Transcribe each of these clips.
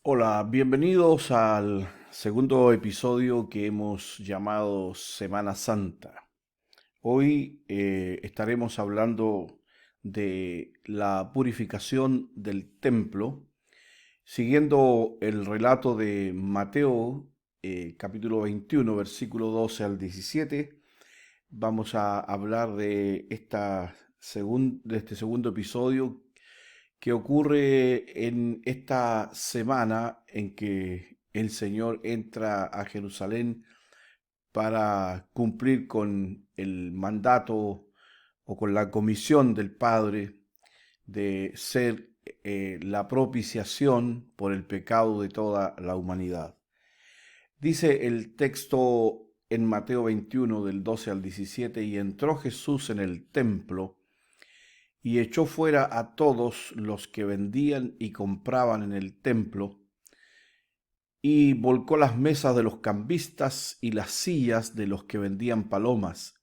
Hola, bienvenidos al segundo episodio que hemos llamado Semana Santa. Hoy estaremos hablando de la purificación del templo, siguiendo el relato de Mateo, capítulo 21, versículo 12 al 17. Vamos a hablar de de este segundo episodio que ocurre en esta semana en que el Señor entra a Jerusalén para cumplir con el mandato o con la comisión del Padre de ser la propiciación por el pecado de toda la humanidad. Dice el texto en Mateo 21 del 12 al 17: y entró Jesús en el templo y echó fuera a todos los que vendían y compraban en el templo, y volcó las mesas de los cambistas y las sillas de los que vendían palomas,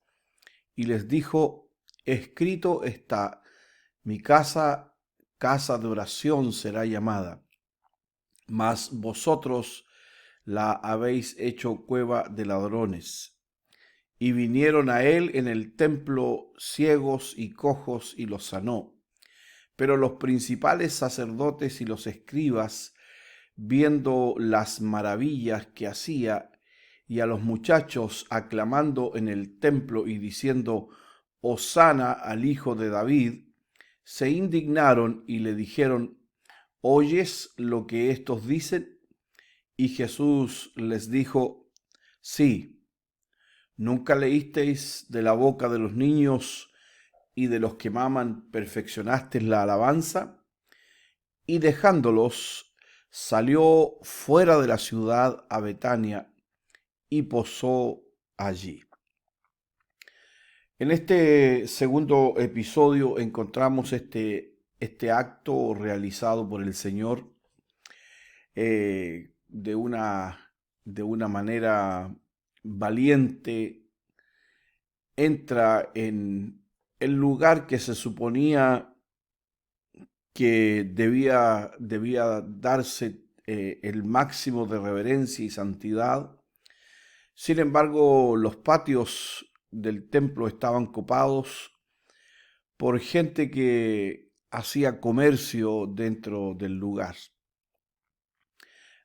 y les dijo: escrito está, mi casa, casa de oración será llamada, mas vosotros la habéis hecho cueva de ladrones. Y vinieron a él en el templo ciegos y cojos, y los sanó. Pero los principales sacerdotes y los escribas, viendo las maravillas que hacía, y a los muchachos aclamando en el templo y diciendo: Hosana al Hijo de David, se indignaron y le dijeron: ¿oyes lo que éstos dicen? Y Jesús les dijo: sí. ¿Nunca leísteis de la boca de los niños y de los que maman perfeccionaste la alabanza? Y dejándolos, salió fuera de la ciudad a Betania y posó allí. En este segundo episodio encontramos este acto realizado por el Señor de de una manera valiente. Entra en el lugar que se suponía que debía darse el máximo de reverencia y santidad. Sin embargo, los patios del templo estaban copados por gente que hacía comercio dentro del lugar.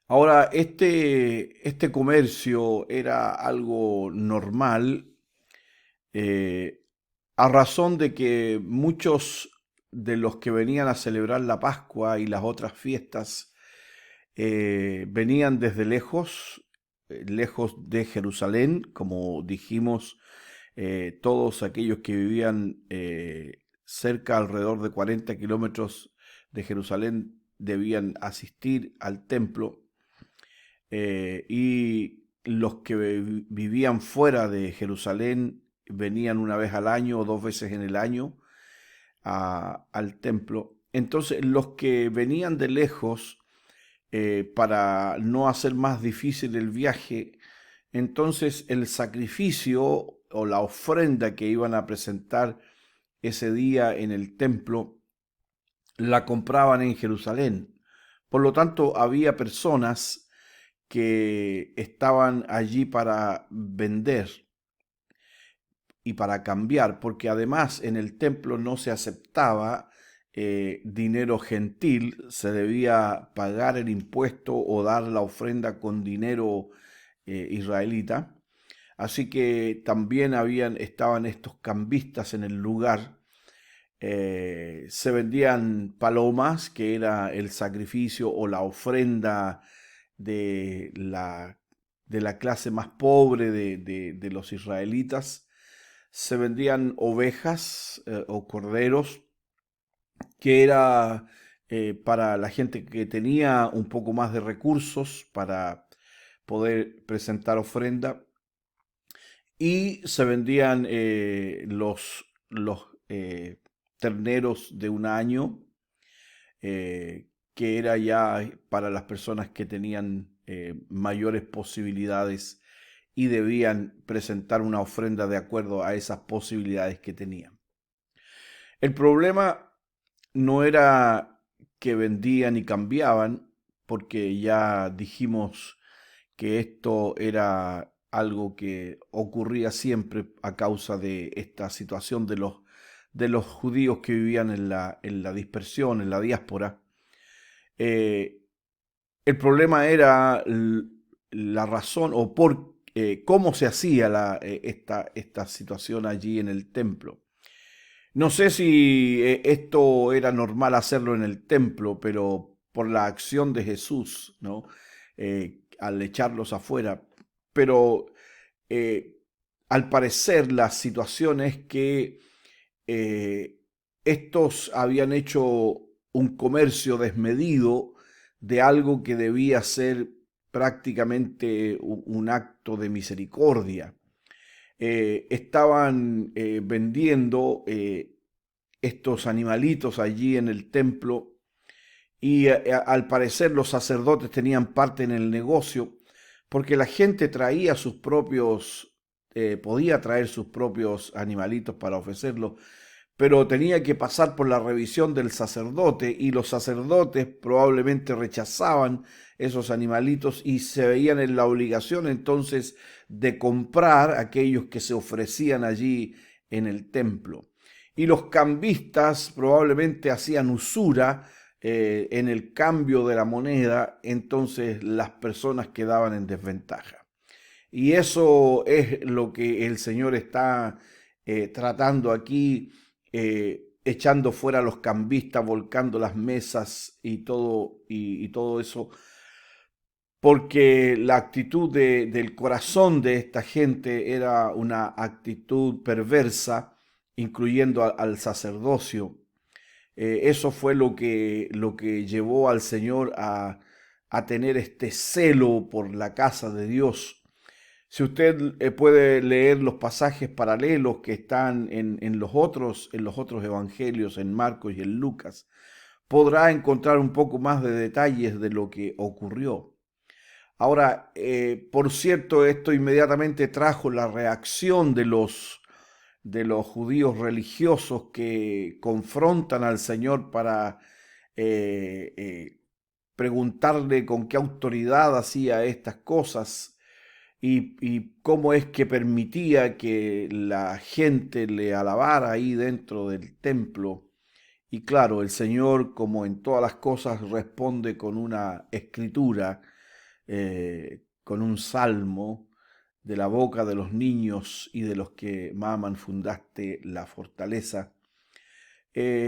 Ahora, este comercio era algo normal, eh, a razón de que muchos de los que venían a celebrar la Pascua y las otras fiestas venían desde lejos, lejos de Jerusalén, como dijimos. Todos aquellos que vivían cerca, alrededor de 40 kilómetros de Jerusalén, debían asistir al templo, y los que vivían fuera de Jerusalén venían una vez al año o dos veces en el año al templo. Entonces, los que venían de lejos, para no hacer más difícil el viaje, entonces el sacrificio o la ofrenda que iban a presentar ese día en el templo la compraban en Jerusalén. Por lo tanto, había personas que estaban allí para vender y para cambiar, porque además en el templo no se aceptaba dinero gentil, se debía pagar el impuesto o dar la ofrenda con dinero israelita. Así que también estaban estos cambistas en el lugar. Se vendían palomas, que era el sacrificio o la ofrenda de de la clase más pobre de los israelitas. Se vendían ovejas o corderos, que era para la gente que tenía un poco más de recursos para poder presentar ofrenda. Y se vendían los terneros de un año, que era ya para las personas que tenían mayores posibilidades y debían presentar una ofrenda de acuerdo a esas posibilidades que tenían. El problema no era que vendían y cambiaban, porque ya dijimos que esto era algo que ocurría siempre a causa de esta situación de los judíos que vivían en la dispersión, en la diáspora. Eh, el problema era la razón o por cómo se hacía esta situación allí en el templo. No sé si esto era normal hacerlo en el templo, pero por la acción de Jesús, ¿no? Al echarlos afuera. Pero eh, al parecer la situación es que eh, estos habían hecho un comercio desmedido de algo que debía ser prácticamente un acto de misericordia. Estaban vendiendo estos animalitos allí en el templo y al parecer los sacerdotes tenían parte en el negocio porque la gente traía sus propios, podía traer sus propios animalitos para ofrecerlos, pero tenía que pasar por la revisión del sacerdote y los sacerdotes probablemente rechazaban esos animalitos y se veían en la obligación entonces de comprar aquellos que se ofrecían allí en el templo. Y los cambistas probablemente hacían usura en el cambio de la moneda, entonces las personas quedaban en desventaja. Y eso es lo que el Señor está tratando aquí, echando fuera a los cambistas, volcando las mesas y todo eso, porque la actitud del corazón de esta gente era una actitud perversa, incluyendo al sacerdocio. Eso fue lo que llevó al Señor a tener este celo por la casa de Dios. Si usted puede leer los pasajes paralelos que están en los otros evangelios, en Marcos y en Lucas, podrá encontrar un poco más de detalles de lo que ocurrió. Ahora, por cierto, esto inmediatamente trajo la reacción de los judíos religiosos que confrontan al Señor para eh, eh, preguntarle con qué autoridad hacía estas cosas y cómo es que permitía que la gente le alabara ahí dentro del templo. Y claro, el Señor, como en todas las cosas, responde con una escritura, con un salmo: de la boca de los niños y de los que maman fundaste la fortaleza.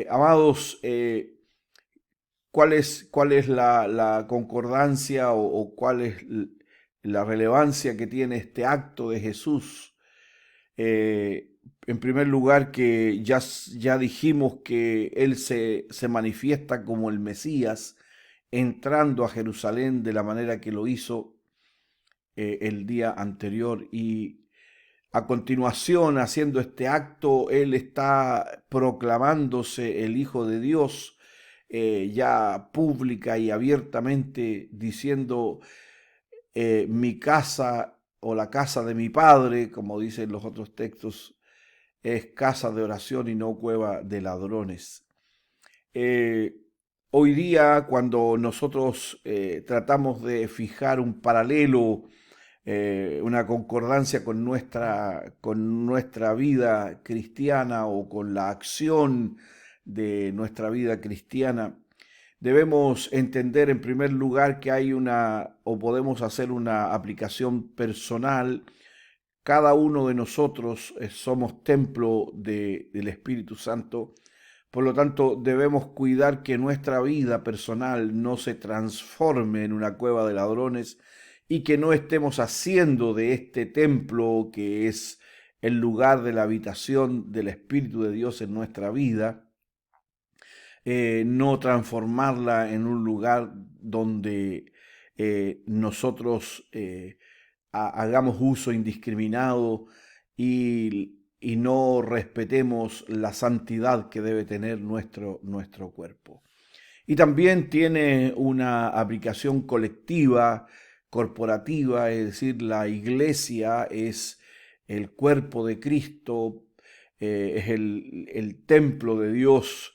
Amados, cuál es la concordancia o cuál es la relevancia que tiene este acto de Jesús? En primer lugar, que ya dijimos que Él se manifiesta como el Mesías, entrando a Jerusalén de la manera que lo hizo el día anterior y a continuación, haciendo este acto, Él está proclamándose el Hijo de Dios ya pública y abiertamente, diciendo mi casa o la casa de mi Padre, como dicen los otros textos, es casa de oración y no cueva de ladrones. Eh, Hoy día, cuando nosotros tratamos de fijar un paralelo, una concordancia con nuestra vida cristiana o con la acción de nuestra vida cristiana, debemos entender en primer lugar que hay o podemos hacer una aplicación personal. Cada uno de nosotros somos templo del Espíritu Santo. Por lo tanto, debemos cuidar que nuestra vida personal no se transforme en una cueva de ladrones y que no estemos haciendo de este templo, que es el lugar de la habitación del Espíritu de Dios en nuestra vida, no transformarla en un lugar donde nosotros hagamos uso indiscriminado y no respetemos la santidad que debe tener nuestro cuerpo. Y también tiene una aplicación colectiva, corporativa, es decir, la iglesia es el cuerpo de Cristo, es el templo de Dios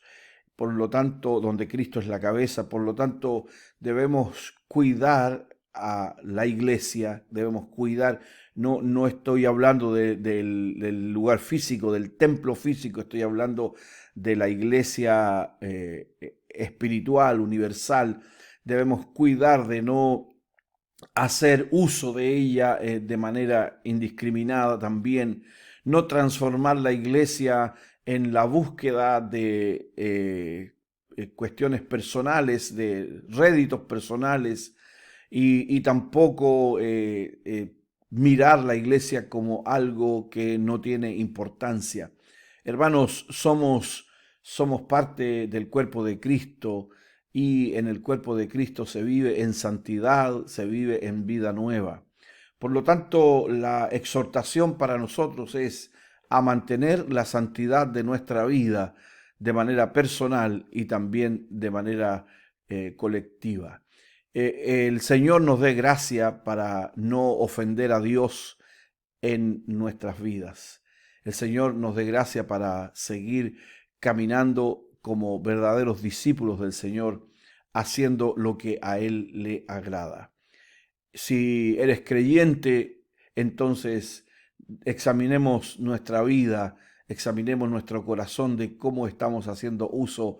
por lo tanto, donde Cristo es la cabeza, por lo tanto, debemos cuidar a la iglesia, debemos cuidar, no estoy hablando del lugar físico, del templo físico, estoy hablando de la iglesia espiritual, universal. Debemos cuidar de no hacer uso de ella de manera indiscriminada también, no transformar la iglesia en la búsqueda de cuestiones personales, de réditos personales, y tampoco mirar la iglesia como algo que no tiene importancia. Hermanos, somos parte del cuerpo de Cristo, y en el cuerpo de Cristo se vive en santidad, se vive en vida nueva. Por lo tanto, la exhortación para nosotros es a mantener la santidad de nuestra vida de manera personal y también de manera colectiva. El Señor nos dé gracia para no ofender a Dios en nuestras vidas. El Señor nos dé gracia para seguir caminando como verdaderos discípulos del Señor, haciendo lo que a Él le agrada. Si eres creyente, entonces examinemos nuestra vida, examinemos nuestro corazón de cómo estamos haciendo uso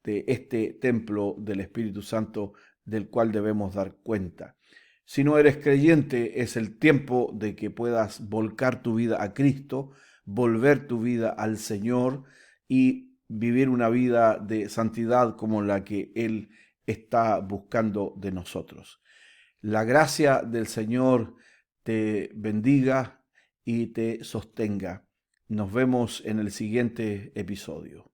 de este templo del Espíritu Santo del cual debemos dar cuenta. Si no eres creyente, es el tiempo de que puedas volcar tu vida a Cristo, volver tu vida al Señor y vivir una vida de santidad como la que Él está buscando de nosotros. La gracia del Señor te bendiga y te sostenga. Nos vemos en el siguiente episodio.